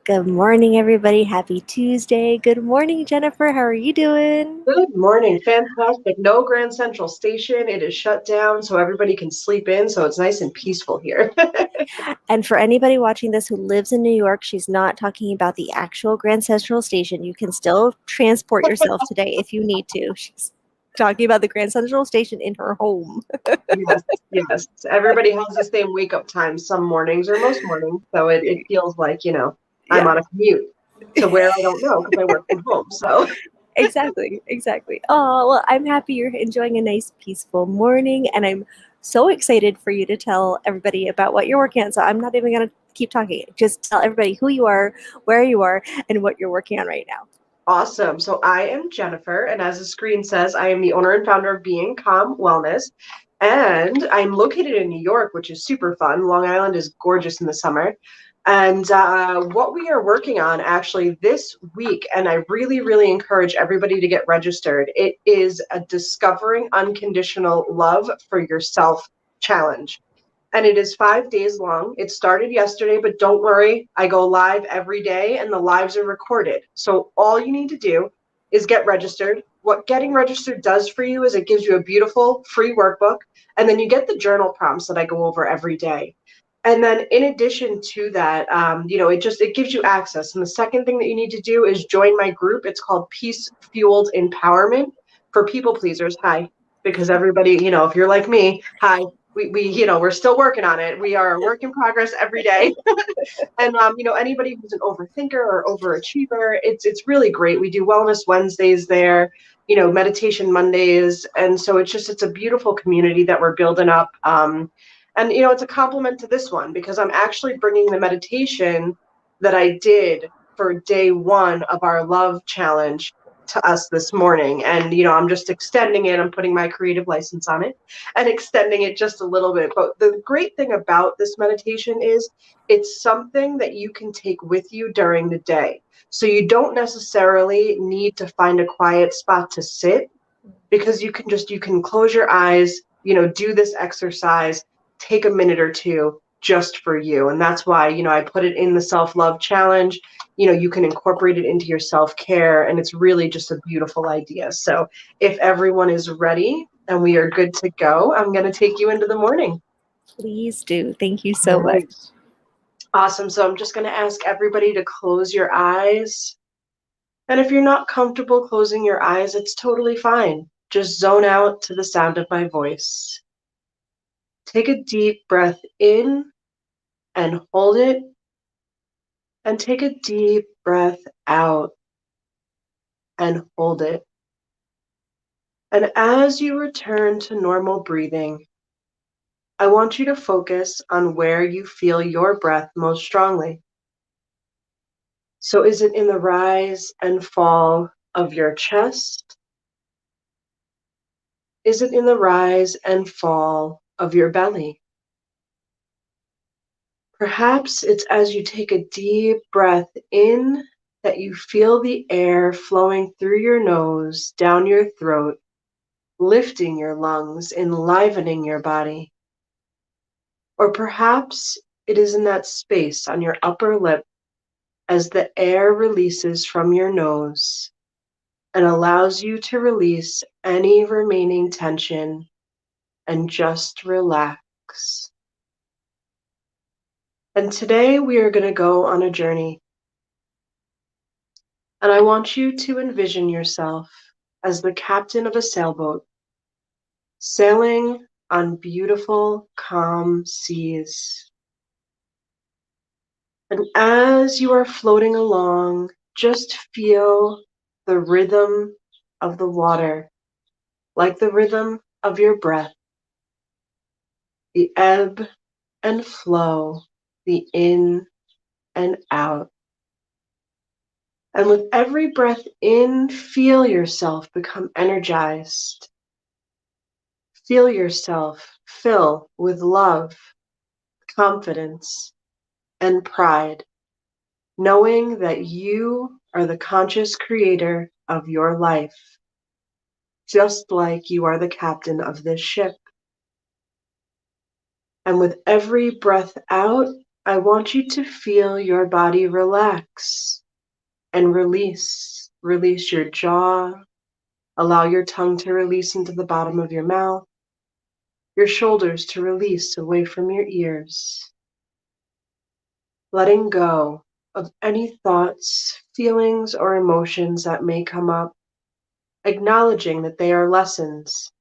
Good morning, everybody. Happy Tuesday. Good morning, Jennifer. How are you doing? Good morning. Fantastic. No Grand Central Station. It is shut down so everybody can sleep in. So it's nice and peaceful here. And for anybody watching this who lives in New York, she's not talking about the actual Grand Central Station. You can still transport yourself today if you need to. She's talking about the Grand Central Station in her home. Yes, yes. Everybody has the same wake up time some mornings or most mornings. So it feels like, I'm Yeah, on a commute to where I don't know because I work from home. So exactly. Exactly. Oh, well, I'm happy you're enjoying a nice, peaceful morning, and I'm so excited for you to tell everybody about what you're working on. So I'm not even going to keep talking. Just tell everybody who you are, where you are, and what you're working on right now. awesome. So I am Jennifer, and as the screen says, I am the owner and founder of Being Calm Wellness. And I'm located in New York, which is super fun. Long Island is gorgeous in the summer. And what we are working on actually this week, and I really, really encourage everybody to get registered, it is a Discovering Unconditional Love for Yourself challenge. And it is 5 days long. It started yesterday, but don't worry, I go live every day and the lives are recorded. So all you need to do is get registered. What getting registered does for you is it gives you a beautiful free workbook, and then you get the journal prompts that I go over every day. And then in addition to that, it gives you access. And the second thing that you need to do is join my group. It's called Peace Fueled Empowerment for People Pleasers. Hi, because everybody, if you're like me, hi, we're still working on it. We are a work in progress every day. And anybody who's an overthinker or overachiever, it's really great. We do wellness Wednesdays there, meditation Mondays, and so it's a beautiful community that we're building up. And it's a compliment to this one because I'm actually bringing the meditation that I did for day one of our love challenge to us this morning. And I'm just extending it. I'm putting my creative license on it and extending it just a little bit. But the great thing about this meditation is it's something that you can take with you during the day. So you don't necessarily need to find a quiet spot to sit because you can close your eyes, do this exercise, take a minute or two just for you. And that's why, I put it in the self-love challenge. You can incorporate it into your self-care, and it's really just a beautiful idea. So if everyone is ready and we are good to go, I'm going to take you into the morning. Please do. Thank you All so much. right. Awesome. So I'm just going to ask everybody to close your eyes. And if you're not comfortable closing your eyes, it's totally fine. Just zone out to the sound of my voice. Take a deep breath in and hold it, and take a deep breath out and hold it. And as you return to normal breathing, I want you to focus on where you feel your breath most strongly. So is it in the rise and fall of your chest? Is it in the rise and fall of your belly? Perhaps it's as you take a deep breath in that you feel the air flowing through your nose, down your throat, lifting your lungs, enlivening your body. Or perhaps it is in that space on your upper lip as the air releases from your nose and allows you to release any remaining tension and just relax. And today we are going to go on a journey. And I want you to envision yourself as the captain of a sailboat, sailing on beautiful, calm seas. And as you are floating along, just feel the rhythm of the water, like the rhythm of your breath, the ebb and flow, the in and out. And with every breath in, feel yourself become energized. Feel yourself fill with love, confidence, and pride, knowing that you are the conscious creator of your life, just like you are the captain of this ship. And with every breath out, I want you to feel your body relax and release. Release your jaw. Allow your tongue to release into the bottom of your mouth, your shoulders to release away from your ears. Letting go of any thoughts, feelings, or emotions that may come up, acknowledging that they are lessons.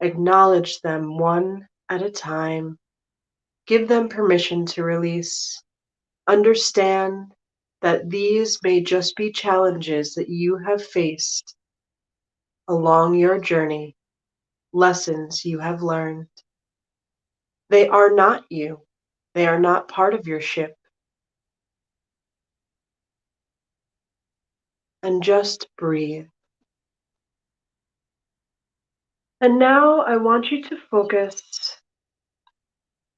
Acknowledge them one at a time. Give them permission to release. Understand that these may just be challenges that you have faced along your journey, lessons you have learned. They are not you. They are not part of your ship. And just breathe. And now I want you to focus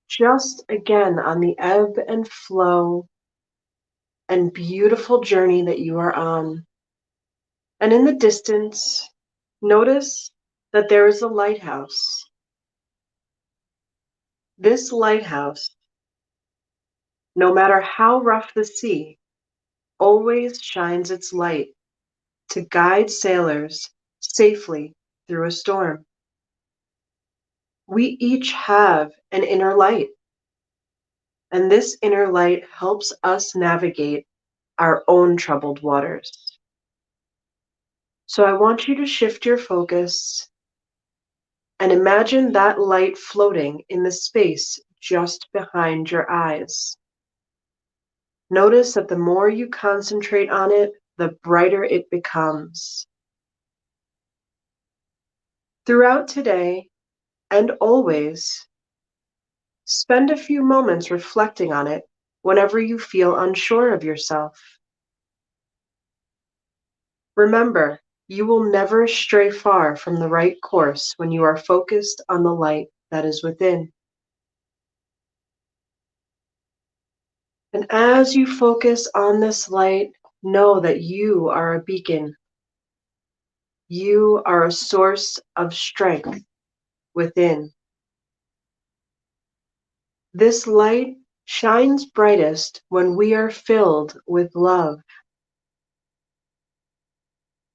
just again on the ebb and flow and beautiful journey that you are on. And in the distance, notice that there is a lighthouse. This lighthouse, no matter how rough the sea, always shines its light to guide sailors safely through a storm. We each have an inner light, and this inner light helps us navigate our own troubled waters. So I want you to shift your focus and imagine that light floating in the space just behind your eyes. Notice that the more you concentrate on it, the brighter it becomes. Throughout today and always, spend a few moments reflecting on it whenever you feel unsure of yourself. Remember, you will never stray far from the right course when you are focused on the light that is within. And as you focus on this light, know that you are a beacon. You are a source of strength within. This light shines brightest when we are filled with love.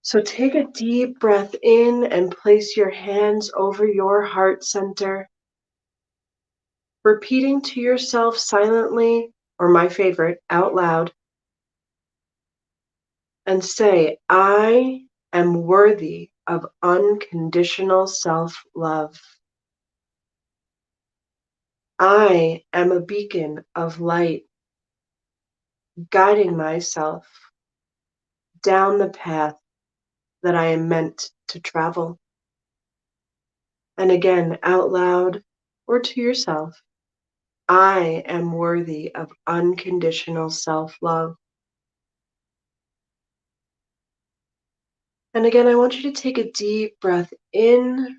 So take a deep breath in and place your hands over your heart center, repeating to yourself silently, or my favorite, out loud, and say, I am worthy of unconditional self-love. I am a beacon of light, guiding myself down the path that I am meant to travel. And again, out loud or to yourself, I am worthy of unconditional self-love. And again, I want you to take a deep breath in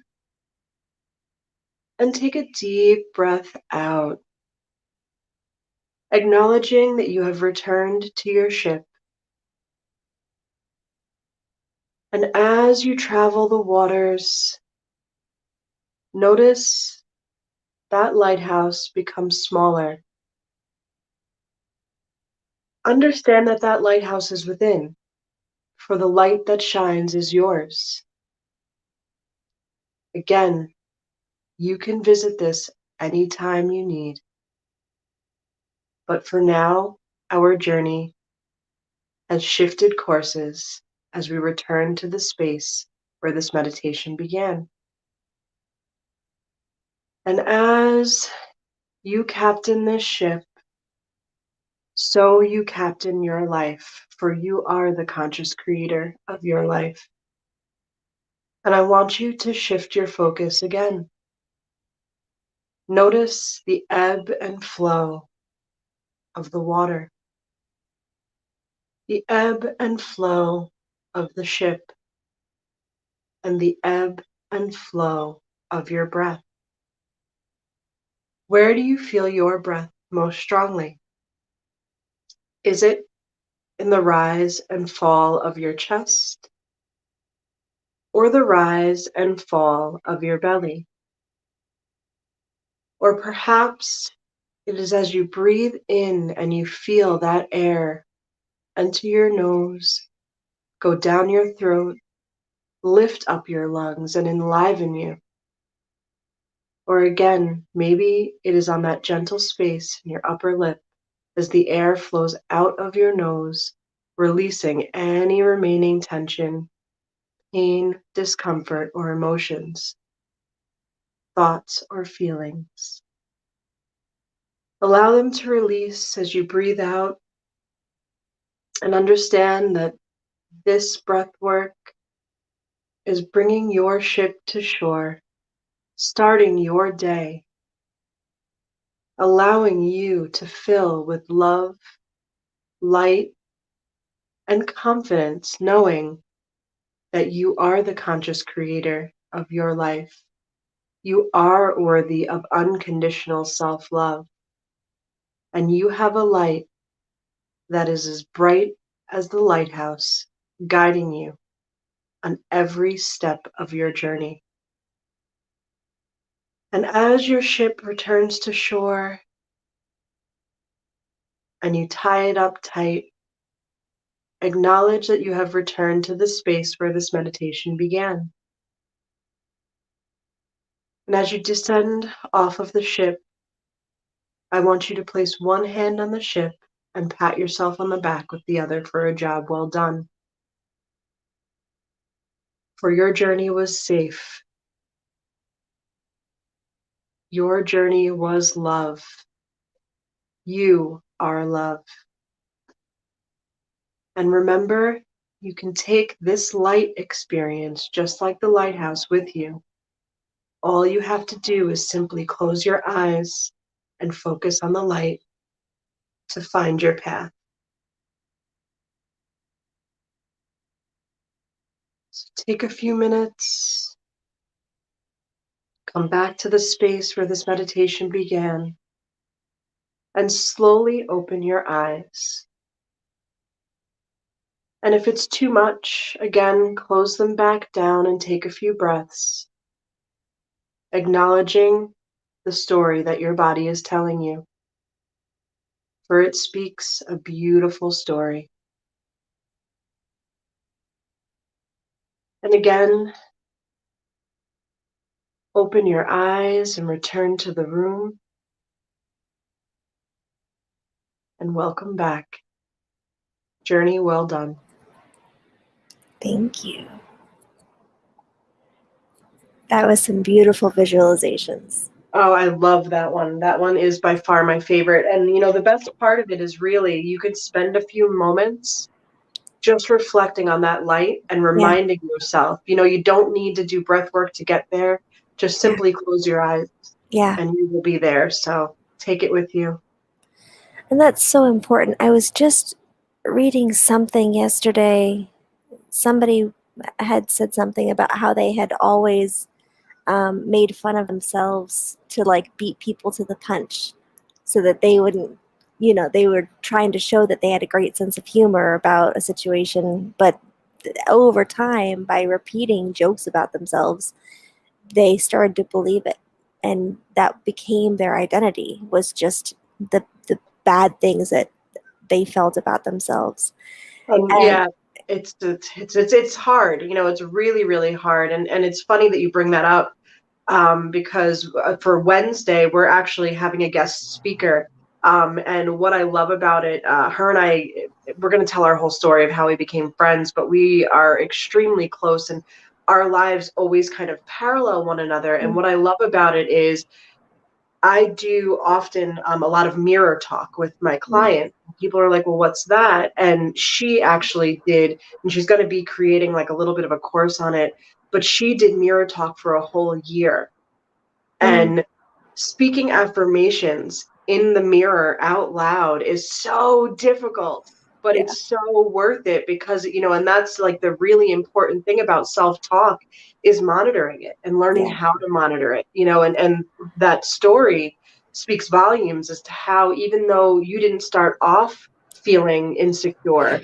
and take a deep breath out, acknowledging that you have returned to your ship. And as you travel the waters, notice that lighthouse becomes smaller. Understand that that lighthouse is within, for the light that shines is yours. Again, you can visit this anytime you need. But for now, our journey has shifted courses as we return to the space where this meditation began. And as you captain this ship, so you captain your life, for you are the conscious creator of your life. And I want you to shift your focus again. Notice the ebb and flow of the water, the ebb and flow of the ship, and the ebb and flow of your breath. Where do you feel your breath most strongly? Is it in the rise and fall of your chest, or the rise and fall of your belly? Or perhaps it is as you breathe in and you feel that air enter your nose, go down your throat, lift up your lungs and enliven you. Or again, maybe it is on that gentle space in your upper lip as the air flows out of your nose, releasing any remaining tension, pain, discomfort, or emotions, thoughts, or feelings. Allow them to release as you breathe out and understand that this breath work is bringing your ship to shore, starting your day, allowing you to fill with love, light, and confidence, knowing that you are the conscious creator of your life. You are worthy of unconditional self-love, and you have a light that is as bright as the lighthouse, guiding you on every step of your journey. And as your ship returns to shore and you tie it up tight, acknowledge that you have returned to the space where this meditation began. And as you descend off of the ship, I want you to place one hand on the ship and pat yourself on the back with the other for a job well done. For your journey was safe. Your journey was love. You are love. And remember, you can take this light experience just like the lighthouse with you. All you have to do is simply close your eyes and focus on the light to find your path. So take a few minutes, come back to the space where this meditation began, and slowly open your eyes. And if it's too much, again, close them back down and take a few breaths, acknowledging the story that your body is telling you. For it speaks a beautiful story. And again, open your eyes and return to the room. And welcome back. Journey well done. Thank you. That was some beautiful visualizations. Oh, I love that one. That one is by far my favorite. And you know, the best part of it is really you could spend a few moments just reflecting on that light and reminding yourself, you know, you don't need to do breath work to get there. Just simply close your eyes Yeah. and you will be there. So take it with you. And that's so important. I was just reading something yesterday. Somebody had said something about how they had always made fun of themselves to like beat people to the punch so that they wouldn't, they were trying to show that they had a great sense of humor about a situation. But over time, by repeating jokes about themselves, they started to believe it. And that became their identity, was just the bad things that they felt about themselves. And And yeah, it's hard. You know, it's really, really hard. And it's funny that you bring that up because for Wednesday, we're actually having a guest speaker. And what I love about it, her and I, we're going to tell our whole story of how we became friends, but we are extremely close and our lives always kind of parallel one another. And what I love about it is I do often a lot of mirror talk with my client. People are like, well, what's that? And she actually did, and she's going to be creating like a little bit of a course on it, but she did mirror talk for a whole year. And speaking affirmations in the mirror out loud is so difficult, but Yeah. it's so worth it because, you know, and that's like the really important thing about self-talk is monitoring it and learning Yeah. how to monitor it, you know, and that story speaks volumes as to how even though you didn't start off feeling insecure,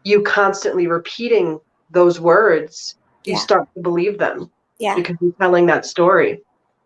you constantly repeating those words, you Yeah. start to believe them Yeah. because you're telling that story.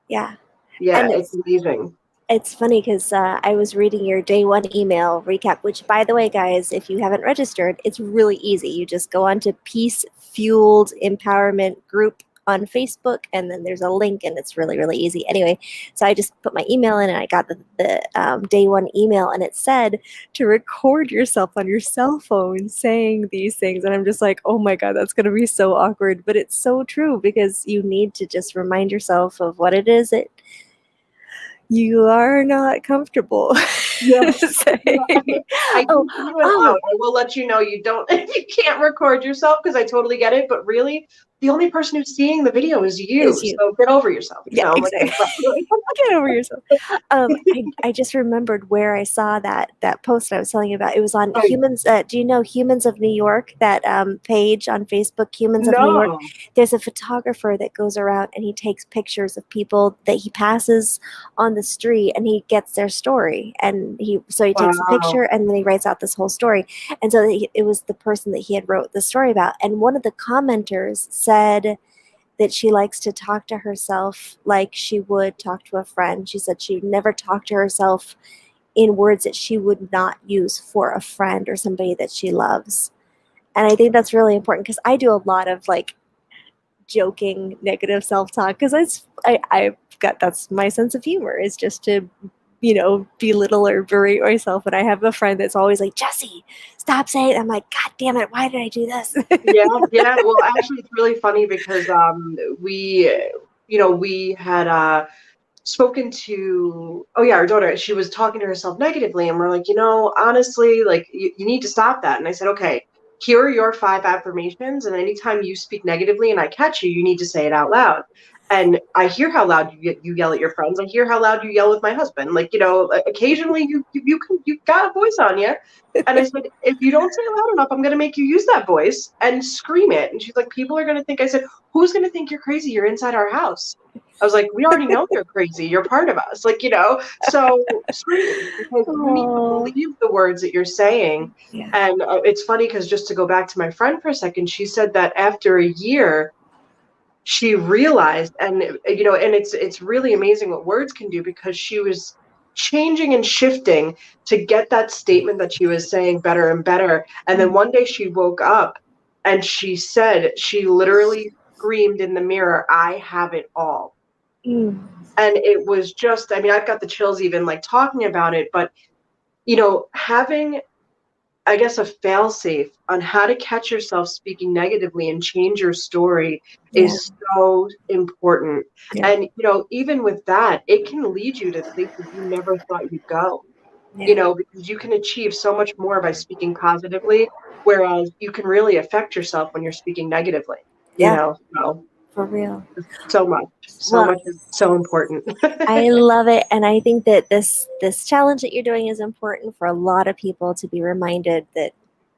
Yeah. Yeah, And it's amazing. It's funny because I was reading your day one email recap, which, by the way, guys, if you haven't registered, it's really easy. You just go on to Peace Fueled Empowerment Group on Facebook, and then there's a link, and it's really, really easy. Anyway, so I just put my email in, and I got the day one email, and it said to record yourself on your cell phone saying these things. And I'm just like, oh my God, that's going to be so awkward. But it's so true because you need to just remind yourself of what it is that you are not comfortable Yeah. saying. I Oh, can you it out. I will let you know you don't you can't record yourself because I totally get it, but really the only person who's seeing the video is you. is you. So get over yourself, Yeah, like exactly. Get over yourself. I just remembered where I saw that post I was telling you about. It was on Oh, Humans. Do you know Humans of New York? That page on Facebook, Humans of New York. no. There's a photographer that goes around and he takes pictures of people that he passes on the street, and he gets their story. And he takes a Wow. picture and then he writes out this whole story. And so it was the person that he had wrote the story about. And one of the commenters said that she likes to talk to herself like she would talk to a friend. She said she would never talk to herself in words that she would not use for a friend or somebody that she loves. And I think that's really important because I do a lot of like joking negative self-talk because I've got, that's my sense of humor, is just to belittle or berate myself. And I have a friend that's always like, Jesse, stop saying it. I'm like, God damn it, why did I do this? Yeah, yeah. Well, actually, it's really funny because we had spoken to, oh yeah, our daughter. She was talking to herself negatively, and we're like, honestly, like you need to stop that. And I said, okay, here are your 5 affirmations, and anytime you speak negatively and I catch you, you need to say it out loud. And I hear how loud you yell at your friends. I hear how loud you yell with my husband. Like, occasionally you've got a voice on you. And I said, if you don't say it loud enough, I'm going to make you use that voice and scream it. And she's like, people are going to think. I said, who's going to think you're crazy? You're inside our house. I was like, we already know you're crazy. You're part of us. So scream, because you need to Oh, believe the words that you're saying. yeah. And it's funny because, just to go back to my friend for a second, she said that after a year, she realized, and it's really amazing what words can do, because she was changing and shifting to get that statement that she was saying better and better. And then one day she woke up and she said, she literally screamed in the mirror, I have it all. Mm. And it was just, I mean, I've got the chills even like talking about it. But having, I guess, a fail-safe on how to catch yourself speaking negatively and change your story Yeah, is so important. yeah, And even with that, it can lead you to places you never thought you'd go. yeah, Because you can achieve so much more by speaking positively, whereas you can really affect yourself when you're speaking negatively. yeah, So for real. so Well, much is so important. I love it, and I think that this challenge that you're doing is important for a lot of people to be reminded that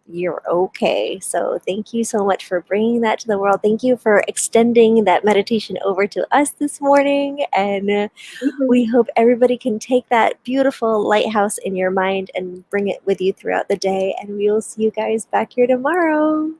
you're okay. So thank you so much for bringing that to the world. Thank you for extending that meditation over to us this morning, and we hope everybody can take that beautiful lighthouse in your mind and bring it with you throughout the day. And we will see you guys back here tomorrow.